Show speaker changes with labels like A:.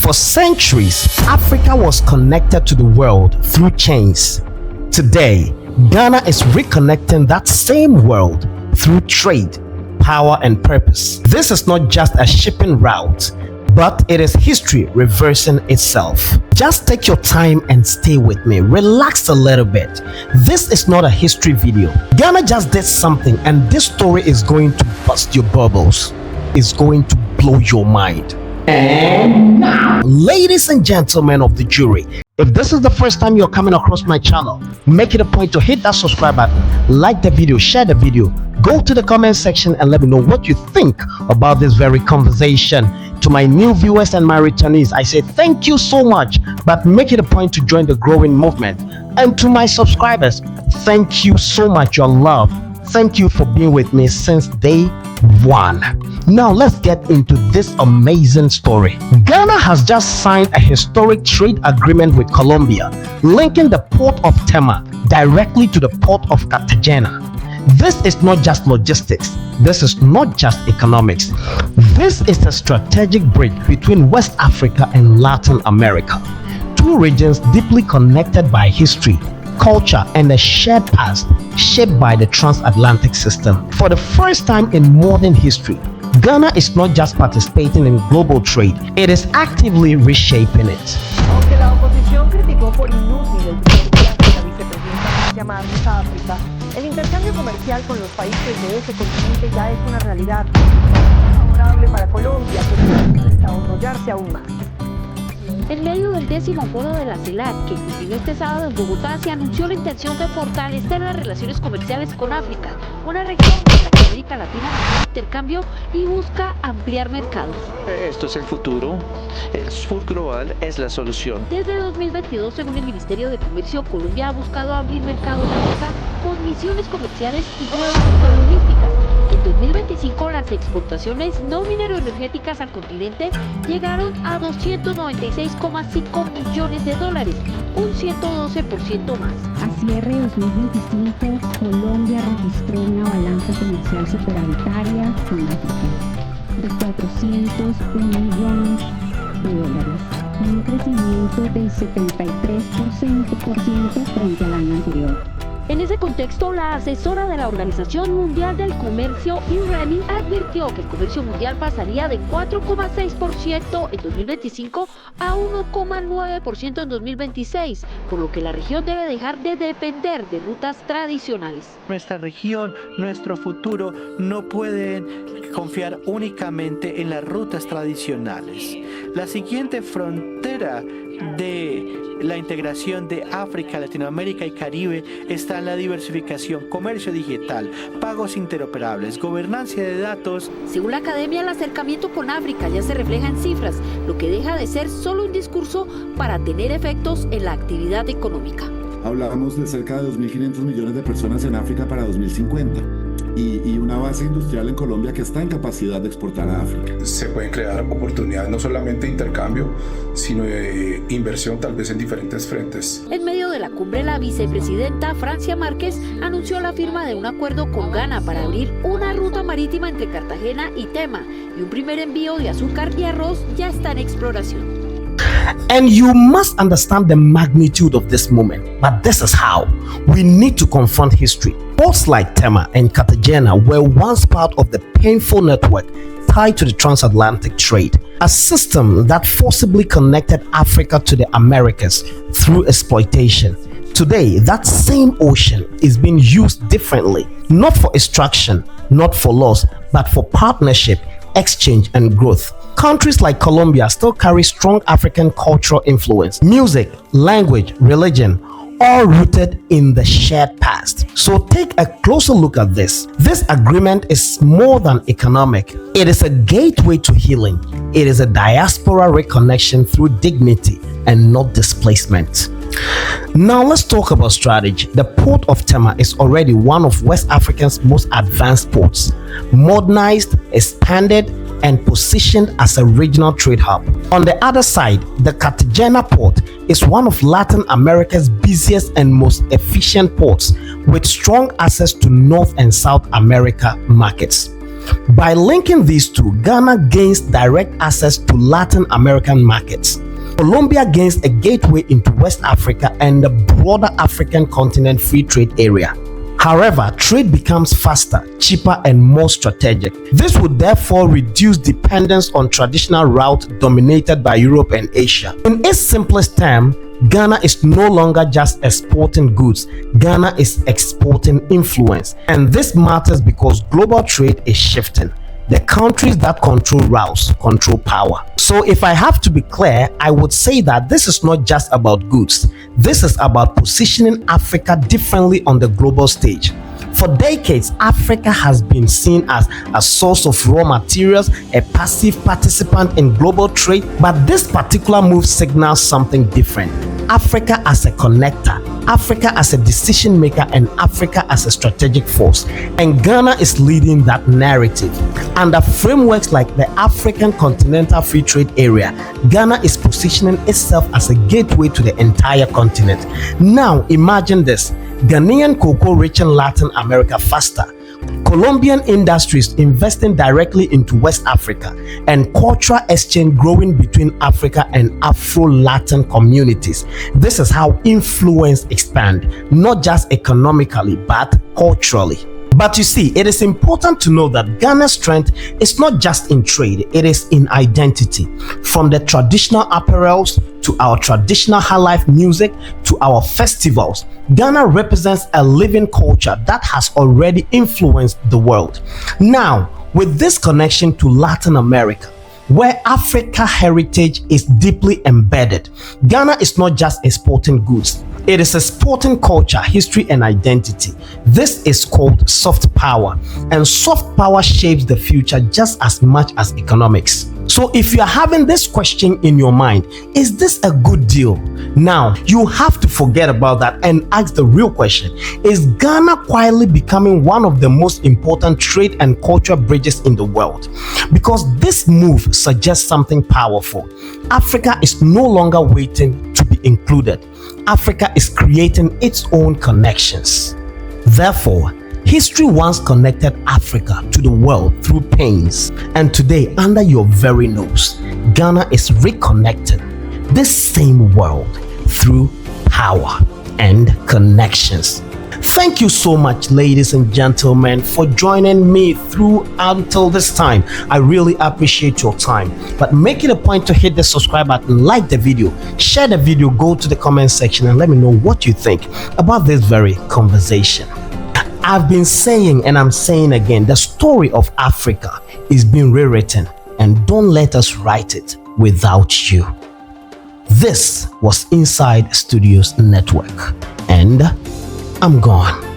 A: For centuries, Africa was connected to the world through chains. Today, Ghana is reconnecting that same world through trade, power, and purpose. This is not just a shipping route, but it is history reversing itself. Just take your time and stay with me. Relax a little bit. This is not a history video. Ghana just did something, and this story is going to bust your bubbles. It's going to blow your mind. And now, ladies and gentlemen of the jury, if this is the first time you're coming across my channel, make it a point to hit that subscribe button, like the video, share the video, go to the comment section and let me know what you think about this very conversation. To my new viewers and my returnees, I say thank you so much, but make it a point to join the growing movement. And to my subscribers, thank you so much, your love. Thank you for being with me since day one. Now let's get into this amazing story. Ghana has just signed a historic trade agreement with Colombia, linking the Port of Tema directly to the Port of Cartagena. This is not just logistics. This is not just economics. This is a strategic bridge between West Africa and Latin America, two regions deeply connected by history, culture, and a shared past shaped by the transatlantic system. For the first time in modern history, Ghana is not just participating in global trade, it is actively reshaping it.
B: Aunque la oposición criticó por inútil el primer viaje de la vicepresidenta Francia Márquez a África, el intercambio comercial con los países de ese continente ya es una realidad. Es favorable para Colombia, que necesita desarrollarse aún más.
C: En medio del 10º foro de la CELAC, que culminó este sábado en Bogotá, se anunció la intención de fortalecer las relaciones comerciales con África, una región en la que América Latina hace intercambio y busca ampliar mercados.
D: Esto es el futuro. El sur global es la solución.
C: Desde 2022, según el Ministerio de Comercio, Colombia ha buscado abrir mercados en África con misiones comerciales y nuevas rutas logísticas. En 2025, las exportaciones no minero-energéticas al continente llegaron a 296,5 millones de dólares, un 112% más.
E: A cierre de 2025, Colombia registró una balanza comercial superavitaria con África de 401 millones de dólares, con un crecimiento del 73% frente al año anterior.
C: En ese contexto, la asesora de la Organización Mundial del Comercio, Irene, advirtió que el comercio mundial pasaría de 4,6% en 2025 a 1,9% en 2026, por lo que la región debe dejar de depender de rutas tradicionales.
D: Nuestra región, nuestro futuro, no pueden confiar únicamente en las rutas tradicionales. La siguiente frontera de la integración de África, Latinoamérica y Caribe está en la diversificación, comercio digital, pagos interoperables, gobernanza de datos.
C: Según la academia, el acercamiento con África ya se refleja en cifras, lo que deja de ser solo un discurso para tener efectos en la actividad económica.
F: Hablábamos de cerca de 2.500 millones de personas en África para 2050 y una base industrial en Colombia que está en capacidad de exportar a África.
G: Se pueden crear oportunidades no solamente de intercambio, sino de inversión tal vez en diferentes frentes.
C: En medio de la cumbre, la vicepresidenta Francia Márquez anunció la firma de un acuerdo con Ghana para abrir una ruta marítima entre Cartagena y Tema, y un primer envío de azúcar y arroz ya está en exploración.
A: And you must understand the magnitude of this moment. But this is how we need to confront history. Ports like Tema and Cartagena were once part of the painful network tied to the transatlantic trade, a system that forcibly connected Africa to the Americas through exploitation. Today, that same ocean is being used differently, not for extraction, not for loss, but for partnership, exchange, and growth. Countries like Colombia still carry strong African cultural influence, music, language, religion, all rooted in the shared past. So take a closer look at this. This agreement is more than economic. It is a gateway to healing. It is a diaspora reconnection through dignity and not displacement. Now let's talk about strategy. The Port of Tema is already one of West Africa's most advanced ports, modernized, expanded, and positioned as a regional trade hub. On the other side, the Cartagena port is one of Latin America's busiest and most efficient ports, with strong access to North and South America markets. By linking these two, Ghana gains direct access to Latin American markets. Colombia gains a gateway into West Africa and the broader African continent free trade area. However, trade becomes faster, cheaper, and more strategic. This would therefore reduce dependence on traditional routes dominated by Europe and Asia. In its simplest term, Ghana is no longer just exporting goods, Ghana is exporting influence. And this matters because global trade is shifting. The countries that control routes control power. So if I have to be clear, I would say that this is not just about goods. This is about positioning Africa differently on the global stage. For decades, Africa has been seen as a source of raw materials, a passive participant in global trade, but this particular move signals something different. Africa as a connector, Africa as a decision maker, and Africa as a strategic force. And Ghana is leading that narrative. Under frameworks like the African Continental Free Trade Area, Ghana is positioning itself as a gateway to the entire continent. Now imagine this: Ghanaian cocoa reaching Latin America faster, Colombian industries investing directly into West Africa, and cultural exchange growing between Africa and Afro-Latin communities. This is how influence expands, not just economically, but culturally. But you see, it is important to know that Ghana's strength is not just in trade, it is in identity. From the traditional apparels to our traditional highlife music to our festivals, Ghana represents a living culture that has already influenced the world. Now, with this connection to Latin America, where Africa heritage is deeply embedded, Ghana is not just exporting goods, it is exporting culture, history, and identity. This is called soft power, and soft power shapes the future just as much as economics. So if you are having this question in your mind, is this a good deal? Now, you have to forget about that and ask the real question: is Ghana quietly becoming one of the most important trade and cultural bridges in the world? Because this move suggests something powerful. Africa is no longer waiting to be included. Africa is creating its own connections. Therefore, history once connected Africa to the world through pains, and today, under your very nose, Ghana is reconnecting this same world through power and connections. Thank you so much, ladies and gentlemen, for joining me through until this time. I really appreciate your time. But make it a point to hit the subscribe button, like the video, share the video, go to the comment section and let me know what you think about this very conversation. I've been saying and I'm saying again, the story of Africa is being rewritten, and don't let us write it without you. This was Inside Studios Network, and I'm gone.